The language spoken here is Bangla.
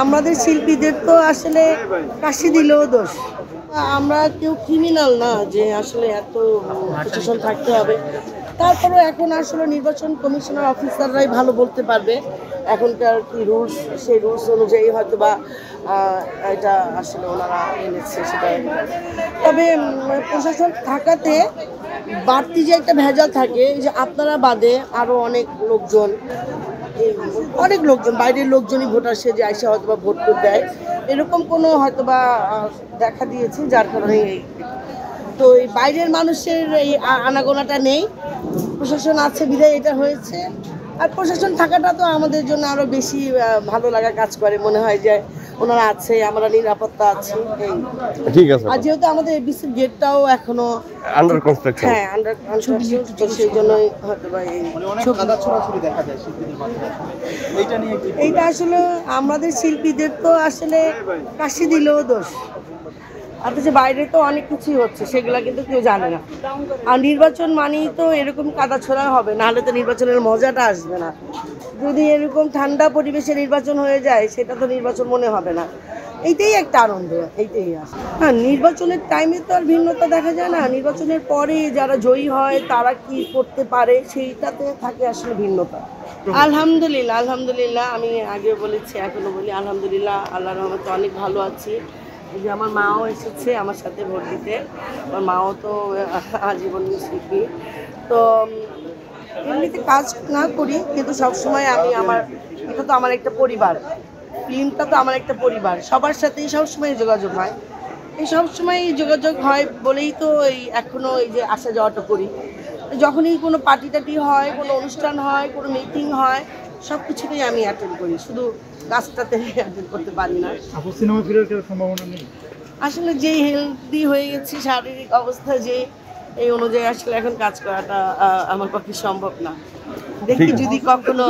আমাদের শিল্পীদের তো আসলে কাশি দিলেও দোষ। আমরা কেউ ক্রিমিনাল না যে আসলে এত প্রশাসন থাকতে হবে। তারপরেও এখন আসলে নির্বাচন কমিশনার অফিসাররাই ভালো বলতে পারবে এখনকার কি রুলস, সেই রুলস অনুযায়ী হয়তো বা এটা আসলে ওনারা এনেছে সেটা। তবে প্রশাসন থাকাতে বাড়তি যে একটা ভেজাল থাকে, যে আপনারা বাদে আরও অনেক লোকজন বাইরের লোকজনই ভোটার সেজে এসে হয়তো বা ভোট করে দেয়, এরকম কোনো হয়তো বা দেখা দিয়েছে, যার কারণে তো এই বাইরের মানুষের এই আনাগোনাটা নেই, প্রশাসন আছে বিধায় এটা হয়েছে। আর প্রশাসন থাকাটা তো আমাদের জন্য আরো বেশি ভালো লাগা কাজ করে, মনে হয় যে ওনারা আছে, আমরা নিরাপত্তা আছি। ঠিক আছে। আর যেহেতু আমাদের এবিসির গেটটাও এখনো আন্ডার কনস্ট্রাকশন, হ্যাঁ আন্ডার কনস্ট্রাকশন, তো সেই জন্যই হয়তো বা এইটা আসলে আমাদের শিল্পীদের তো আসলে কাশি দিলেও দোষ। অথচ বাইরে তো অনেক কিছুই হচ্ছে, সেগুলা কিন্তু কেউ জানে না। আর নির্বাচন মানেই তো এরকম কাদা ছোড়া হবে, নাহলে তো নির্বাচনের মজাটা আসবে না। যদি এরকম ঠান্ডা পরিবেশে নির্বাচন হয়ে যায়, সেটা তো নির্বাচন মনে হবে না। এইটাই একটা আনন্দ, এইটাই আছে। হ্যাঁ, নির্বাচনের টাইমে তো আর ভিন্নতা দেখা যায় না, নির্বাচনের পরে যারা জয়ী হয় তারা কি করতে পারে সেইটাতে থাকে আসলে ভিন্নতা। আলহামদুলিল্লাহ, আলহামদুলিল্লাহ, আমি আগে বলেছি এখনো বলি আলহামদুলিল্লাহ, আল্লাহর রহমতে অনেক ভালো আছি। এই যে আমার মাও এসেছে আমার সাথে ভোট দিতে, আমার মাও তো আজীবন শিল্পী। তো এমনিতে কাজ না করি, কিন্তু সবসময় আমি এটা তো আমার একটা পরিবার, ফিল্মটা তো আমার একটা পরিবার, সবার সাথেই সবসময় যোগাযোগ হয়। এই সবসময় যোগাযোগ হয় বলেই তো এখনও এই যে আসা যাওয়াটা করি। যখনই কোনো পার্টি টাটি হয়, কোনো অনুষ্ঠান হয়, কোনো মিটিং হয়, সব কিছুতেই আমি অ্যাটেন্ড করি, শুধু কাজটাতে অ্যাটেন্ড করতে পারি না। সিনেমা ফিরে সম্ভাবনা নেই আসলে যে হেলদি হয়ে গেছি, শারীরিক অবস্থা যে এই অনুযায়ী আসলে এখন কাজ করাটা আমার পক্ষে সম্ভব না। দেখি যদি কখনো